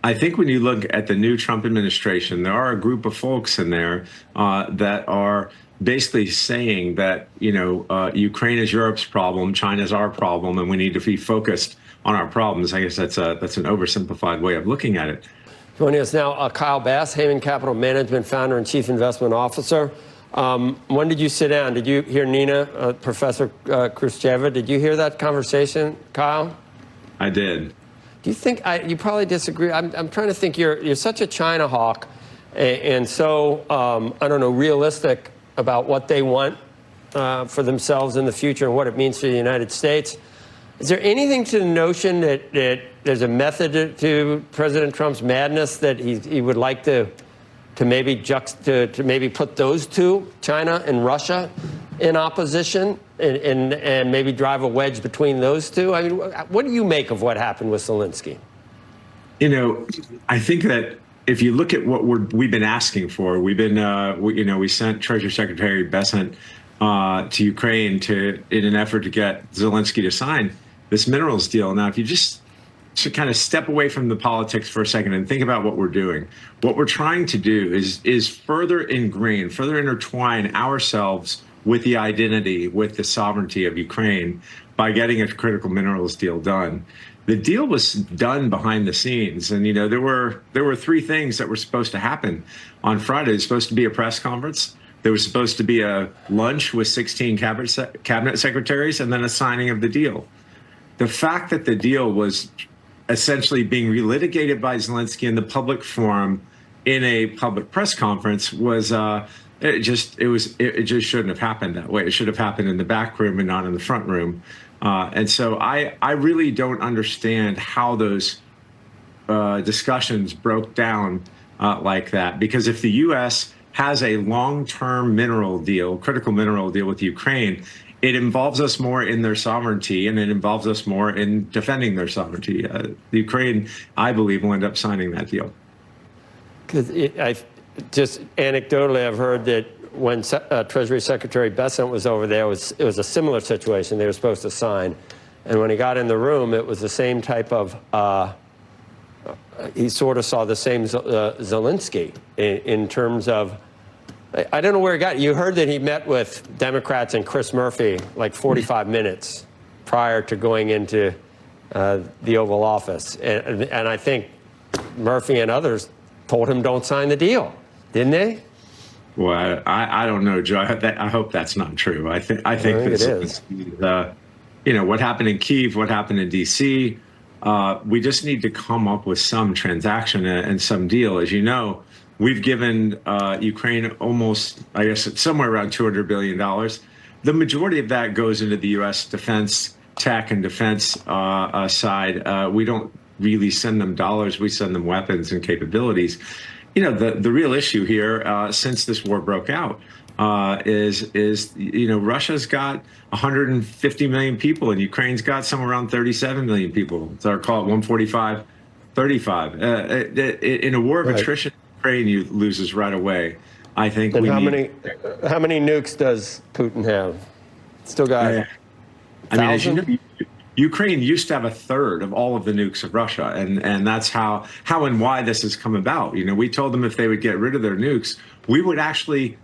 I think when you look at the new Trump administration, there are a group of folks in there that are basically saying that, Ukraine is Europe's problem, China's our problem, and we need to be focused on our problems. I guess that's an oversimplified way of looking at it. Joining us now, Kyle Bass, Hayman Capital Management founder and chief investment officer. When did you sit down? Did you hear Nina, Professor Khrushcheva? Did you hear that conversation, Kyle? I did. Do you think you probably disagree? I'm trying to think. You're such a China hawk, and so I don't know, realistic about what they want for themselves in the future and what it means for the United States. Is there anything to the notion that there's a method to President Trump's madness that he would like to maybe to maybe put those two, China and Russia, in opposition and maybe drive a wedge between those two? I mean, what do you make of what happened with Zelenskyy? I think that if you look at what we've been asking for, we've been, we sent Treasury Secretary Bessent to Ukraine in an effort to get Zelenskyy to sign this minerals deal. Now, if you just should kind of step away from the politics for a second and think about what we're doing, what we're trying to do is further intertwine ourselves with the identity, with the sovereignty of Ukraine by getting a critical minerals deal done. The deal was done behind the scenes, and there were three things that were supposed to happen on Friday. There was supposed to be a press conference. There was supposed to be a lunch with 16 cabinet secretaries, and then a signing of the deal. The fact that the deal was essentially being relitigated by Zelenskyy in the public forum in a public press conference was it just shouldn't have happened that way. It should have happened in the back room and not in the front room. And so I really don't understand how those discussions broke down like that. Because if the U.S. has a long-term critical mineral deal with Ukraine, it involves us more in their sovereignty, and it involves us more in defending their sovereignty. The Ukraine, I believe, will end up signing that deal. Because just anecdotally, I've heard that when Treasury Secretary Bessent was over there, it was a similar situation. They were supposed to sign, and when he got in the room, it was the same type of. He sort of saw the same Zelenskyy in terms of. I don't know where he got it. You heard that he met with Democrats and Chris Murphy like 45 minutes prior to going into the Oval Office. And I think Murphy and others told him don't sign the deal, didn't they? Well, I don't know, Joe. I hope that's not true. I think it is. What happened in Kyiv, what happened in D.C., we just need to come up with some transaction and some deal. As you know, we've given Ukraine almost, I guess, it's somewhere around $200 billion. The majority of that goes into the U.S. defense tech and defense side. We don't really send them dollars. We send them weapons and capabilities. The real issue here since this war broke out is Russia's got 150 million people and Ukraine's got somewhere around 37 million people. So I'll call it 145, 35. In a war of attrition, Ukraine loses right away. I think. And how many nukes does Putin have? Still got. As you know, Ukraine used to have a third of all of the nukes of Russia, and that's how and why this has come about. We told them if they would get rid of their nukes, we would actually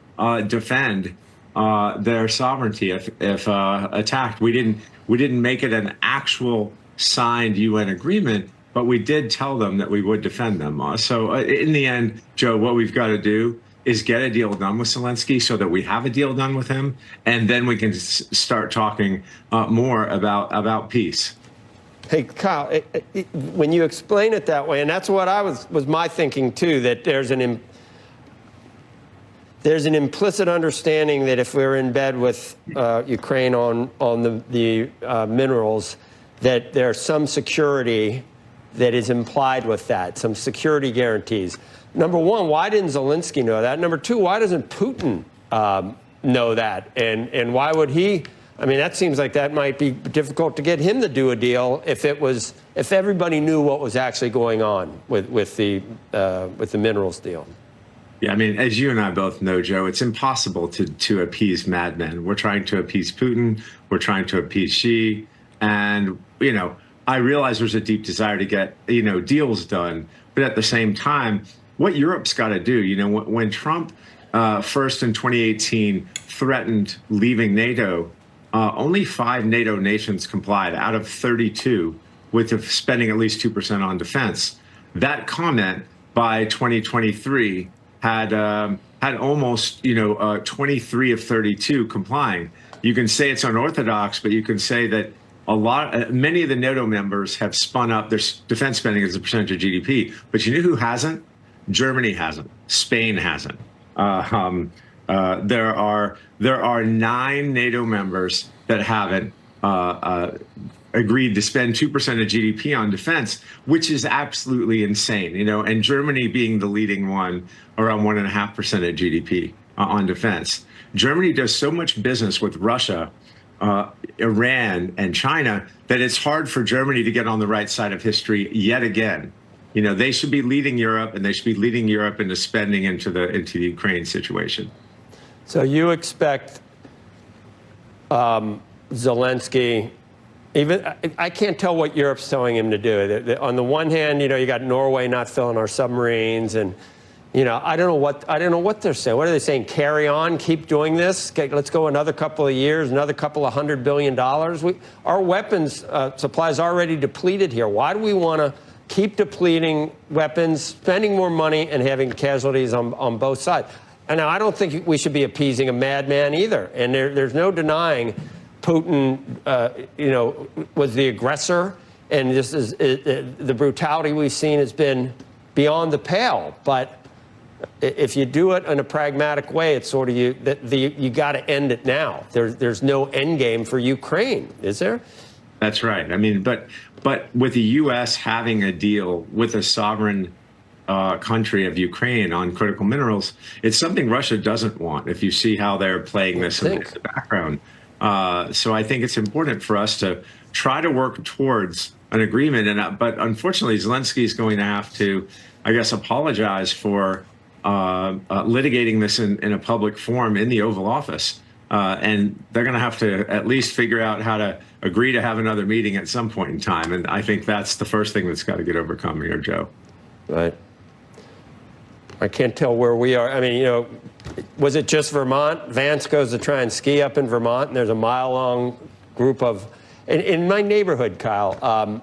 defend their sovereignty if attacked. We didn't make it an actual signed UN agreement, but we did tell them that we would defend them. So in the end, Joe, what we've got to do is get a deal done with Zelenskyy so that we have a deal done with him, and then we can start talking more about peace. Hey, Kyle, when you explain it that way, and that's what was my thinking too, that there's an implicit understanding that if we're in bed with Ukraine on the minerals, that there's some security that is implied with that, some security guarantees. Number one, why didn't Zelenskyy know that? Number two, why doesn't Putin know that? And why would he? I mean, that seems like that might be difficult to get him to do a deal if everybody knew what was actually going on with the minerals deal. Yeah, I mean, as you and I both know, Joe, it's impossible to appease madmen. We're trying to appease Putin. We're trying to appease Xi. And, I realize there's a deep desire to get, deals done. But at the same time, what Europe's got to do, when Trump first in 2018 threatened leaving NATO, only 5 NATO nations complied out of 32 with spending at least 2% on defense. That comment by 2023 had almost 23 of 32 complying. You can say it's unorthodox, but you can say that many of the NATO members have spun up their defense spending as a percentage of GDP. But you know who hasn't? Germany hasn't. Spain hasn't. There are 9 NATO members that haven't agreed to spend 2% of GDP on defense, which is absolutely insane. And Germany being the leading one, around 1.5% of GDP on defense. Germany does so much business with Russia, Iran, and China that it's hard for Germany to get on the right side of history yet again. They should be leading Europe, and they should be leading Europe into spending into the Ukraine situation. So you expect Zelenskyy, I can't tell what Europe's telling him to do. On the one hand, you got Norway not filling our submarines, and I don't know what they're saying. What are they saying? Carry on, keep doing this. Okay, let's go another couple of years, another couple of $100 billion. Our weapons supply is already depleted here. Why do we want to keep depleting weapons, spending more money, and having casualties on both sides? And now I don't think we should be appeasing a madman either. And there's no denying Putin, was the aggressor, and this is the brutality we've seen has been beyond the pale. But if you do it in a pragmatic way, it's sort of you got to end it now. There's no end game for Ukraine, is there? That's right. I mean, but with the U.S. having a deal with a sovereign country of Ukraine on critical minerals, it's something Russia doesn't want. If you see how they're playing this in the background, so I think it's important for us to try to work towards an agreement. But unfortunately, Zelenskyy is going to have to, I guess, apologize for litigating this in a public forum in the Oval Office. And they're going to have to at least figure out how to agree to have another meeting at some point in time. And I think that's the first thing that's got to get overcome here, Joe. Right. I can't tell where we are. I mean, was it just Vermont? Vance goes to try and ski up in Vermont, and there's a mile-long group of... In my neighborhood, Kyle,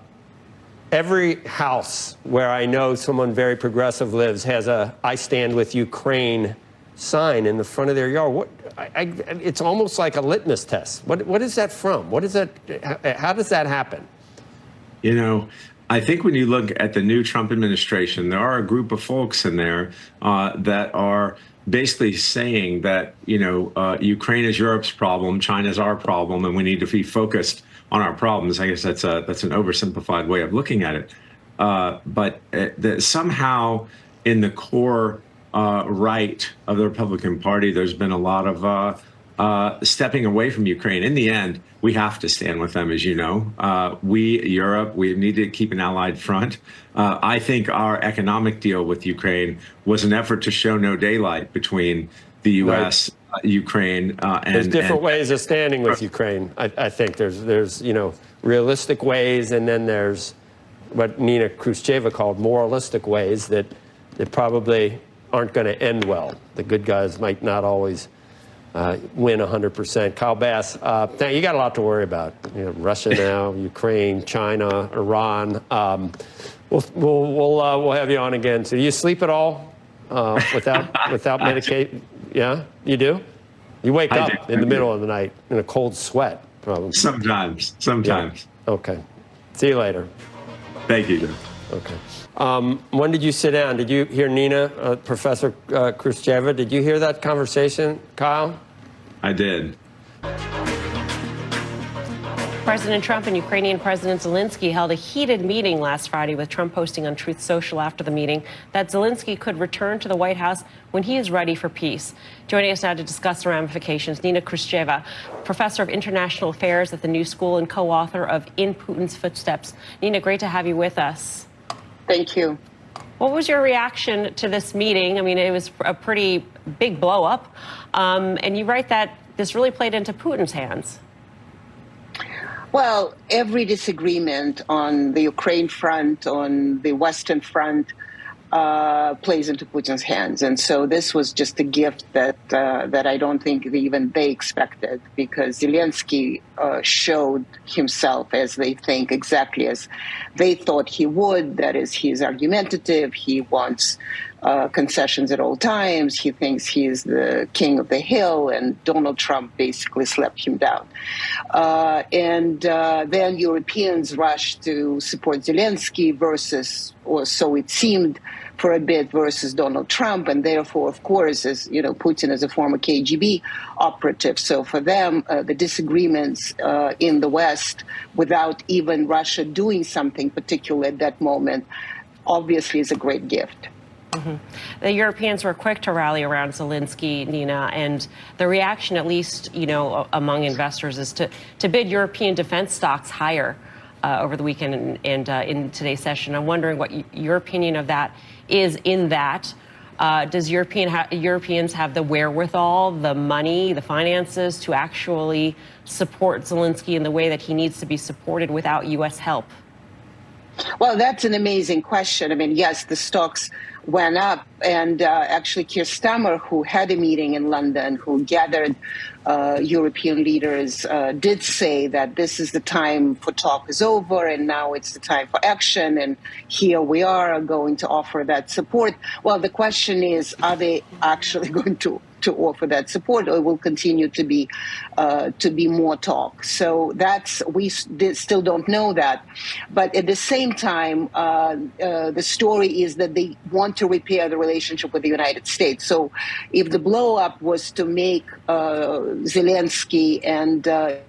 every house where I know someone very progressive lives has a "I stand with Ukraine" sign in the front of their yard. It's almost like a litmus test. What is that from? What is that? How does that happen? I think when you look at the new Trump administration, there are a group of folks in there that are basically saying that, Ukraine is Europe's problem, China's our problem, and we need to be focused on our problems. I guess that's an oversimplified way of looking at it. But somehow in the core right of the Republican Party, there's been a lot of stepping away from Ukraine. In the end, we have to stand with them, as you know. Europe, we need to keep an allied front. I think our economic deal with Ukraine was an effort to show no daylight between the U.S., Ukraine, and... There's different ways of standing with Ukraine. I think there's realistic ways, and then there's what Nina Khrushcheva called moralistic ways that probably aren't going to end well. The good guys might not always win 100%. Kyle Bass, you got a lot to worry about. Russia now, Ukraine, China, Iran. We'll have you on again. So do you sleep at all without medication? Yeah, you do? You wake up in the middle of the night in a cold sweat, probably. Sometimes. Yeah. Okay. See you later. Thank you, Jim. Okay. When did you sit down? Did you hear Nina, Professor Khrushcheva? Did you hear that conversation, Kyle? I did. President Trump and Ukrainian President Zelenskyy held a heated meeting last Friday, with Trump posting on Truth Social after the meeting that Zelenskyy could return to the White House when he is ready for peace. Joining us now to discuss the ramifications, Nina Khrushcheva, professor of international affairs at the New School and co-author of In Putin's Footsteps. Nina, great to have you with us. Thank you. What was your reaction to this meeting? I mean, it was a pretty big blow up. And you write that this really played into Putin's hands. Well, every disagreement on the Ukraine front, on the Western front, plays into Putin's hands. And so this was just a gift that I don't think even they expected, because Zelenskyy showed himself, as they think, exactly as they thought he would. That is, he's argumentative. He wants concessions at all times. He thinks he's the king of the hill, and Donald Trump basically slapped him down. And then Europeans rushed to support Zelenskyy versus, or so it seemed for a bit, versus Donald Trump. And therefore, of course, as you know, Putin is a former KGB operative. So for them, the disagreements in the West, without even Russia doing something particular at that moment, obviously is a great gift. Mm-hmm. The Europeans were quick to rally around Zelenskyy, Nina, and the reaction, at least, you know, among investors, is to bid European defense stocks higher over the weekend and in today's session. I'm wondering what your opinion of that is. In that, does Europeans have the wherewithal, the money, the finances to actually support Zelenskyy in the way that he needs to be supported without U.S. help? Well, that's an amazing question. I mean, yes, the stocks went up, and actually Keir Starmer, who had a meeting in London, who gathered European leaders, did say that this is the time for talk is over, and now it's the time for action, and here we are going to offer that support. Well, the question is, are they actually going to offer that support, or will continue to be more talk? So we still don't know that. But at the same time, the story is that they want to repair the relationship with the United States. So if the blow up was to make Zelenskyy and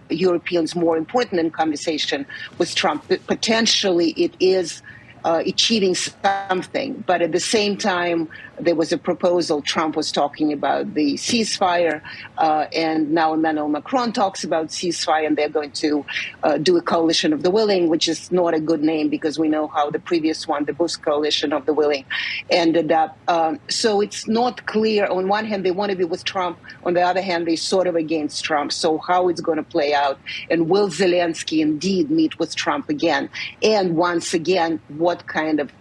Europeans more important in conversation with Trump, potentially it is achieving something. But at the same time, there was a proposal. Trump was talking about the ceasefire, and now Emmanuel Macron talks about ceasefire, and they're going to do a coalition of the willing, which is not a good name because we know how the previous one, the Bush coalition of the willing, ended up. So it's not clear. On one hand, they want to be with Trump. On the other hand, they're sort of against Trump. So how it's going to play out, and will Zelenskyy indeed meet with Trump again? And once again, what kind of,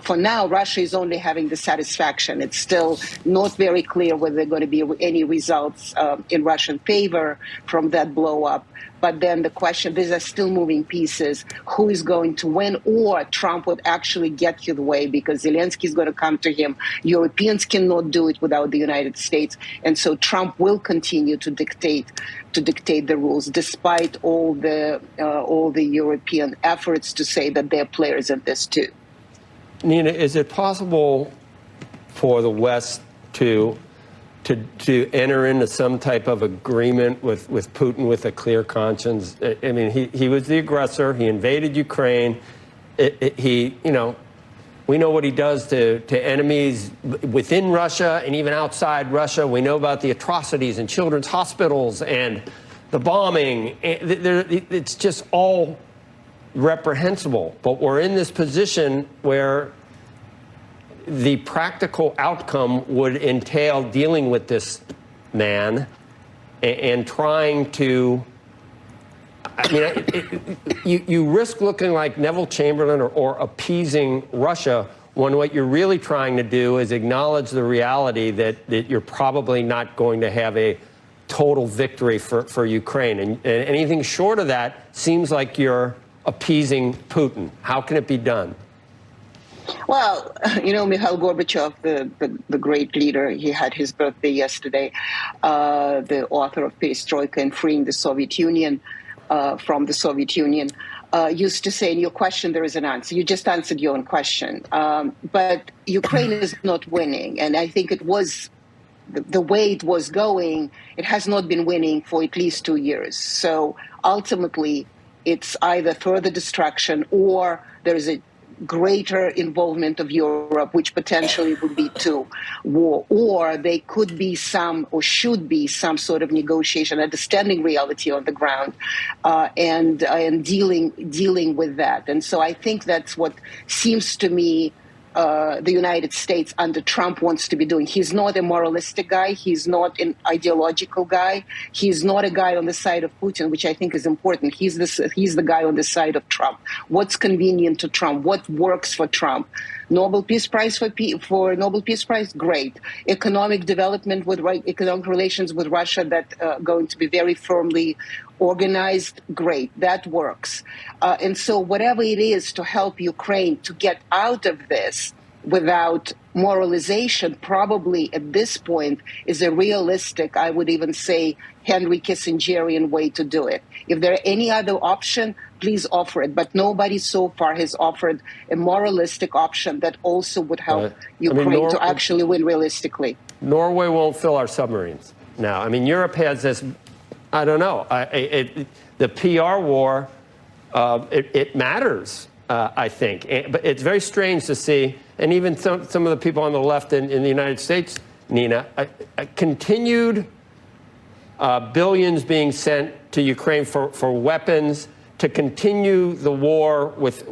for now, Russia is only having the satisfaction. It's still not very clear whether there are going to be any results in Russian favor from that blow up. But then the question, these are still moving pieces. Who is going to win? Or Trump would actually get his way because Zelenskyy is going to come to him. Europeans cannot do it without the United States. And so Trump will continue to dictate the rules, despite all the European efforts to say that they're players in this too. Nina, is it possible for the West to enter into some type of agreement with Putin with a clear conscience? I mean, he was the aggressor. He invaded Ukraine. We know what he does to enemies within Russia and even outside Russia. We know about the atrocities in children's hospitals and the bombing. It's just all reprehensible. But we're in this position where the practical outcome would entail dealing with this man and trying to, I mean, you risk looking like Neville Chamberlain or appeasing Russia when what you're really trying to do is acknowledge the reality that you're probably not going to have a total victory for Ukraine. And anything short of that seems like you're appeasing Putin. How can it be done? Well, Mikhail Gorbachev, the great leader, he had his birthday yesterday, the author of Perestroika and Freeing the Soviet Union from the Soviet Union, used to say, in your question, there is an answer. You just answered your own question. But Ukraine is not winning. And I think it was the way it was going, it has not been winning for at least 2 years. So ultimately, it's either further destruction or there is a greater involvement of Europe, which potentially would lead to war, or they could be some, or should be some sort of negotiation, understanding reality on the ground, and dealing with that. And so I think that's what seems to me the United States under Trump wants to be doing. He's not a moralistic guy. He's not an ideological guy. He's not a guy on the side of Putin, which I think is important. He's the guy on the side of Trump. What's convenient to Trump? What works for Trump? Nobel Peace Prize for Nobel Peace Prize, great. Economic development with economic relations with Russia that going to be very firmly organized, great. That works. And so whatever it is to help Ukraine to get out of this without moralization, probably at this point is a realistic, I would even say, Henry Kissingerian way to do it. If there are any other option, please offer it. But nobody so far has offered a moralistic option that also would help Ukraine to actually win realistically. Norway won't fill our submarines now. I mean, Europe has this, I don't know, the PR war, it matters, I think. But it's very strange to see, and even some of the people on the left in the United States, Nina, continued billions being sent to Ukraine for weapons, to continue the war with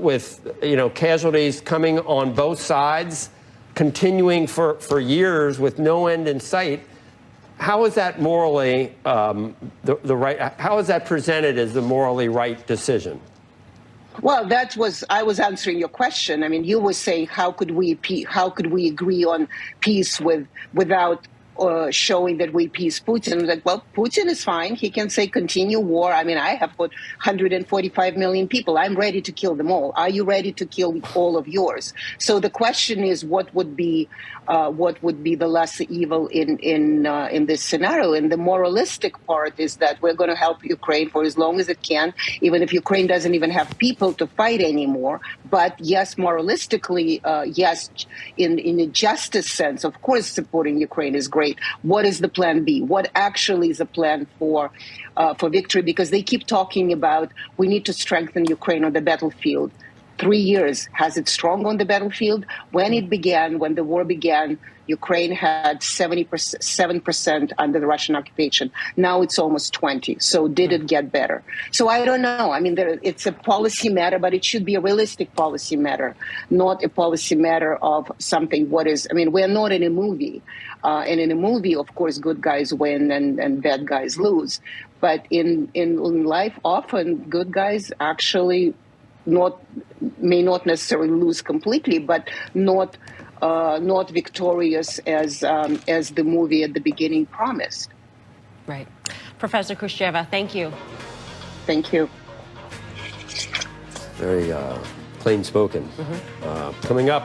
casualties coming on both sides, continuing for years with no end in sight. How is that morally the right? How is that presented as the morally right decision? Well, I was answering your question. I mean, you were saying how could we agree on peace without showing that we appease Putin. Like, well, Putin is fine. He can say continue war. I mean, I have got 145 million people. I'm ready to kill them all. Are you ready to kill all of yours? So the question is, what would be the lesser evil in this scenario? And the moralistic part is that we're going to help Ukraine for as long as it can, even if Ukraine doesn't even have people to fight anymore. But yes, moralistically, yes, in a justice sense, of course, supporting Ukraine is great. What is the plan B? What actually is a plan for victory? Because they keep talking about we need to strengthen Ukraine on the battlefield. 3 years. Has it strong on the battlefield? When the war began, Ukraine had 7% under the Russian occupation. Now it's almost 20. So did it get better? So I don't know. I mean, it's a policy matter, but it should be a realistic policy matter, not a policy matter of something we're not in a movie. And in a movie, of course, good guys win and bad guys lose. But in life, often good guys actually may not necessarily lose completely, but not victorious as the movie at the beginning promised. Right. Professor Khrushcheva, thank you. Thank you. Very plain spoken. Coming up.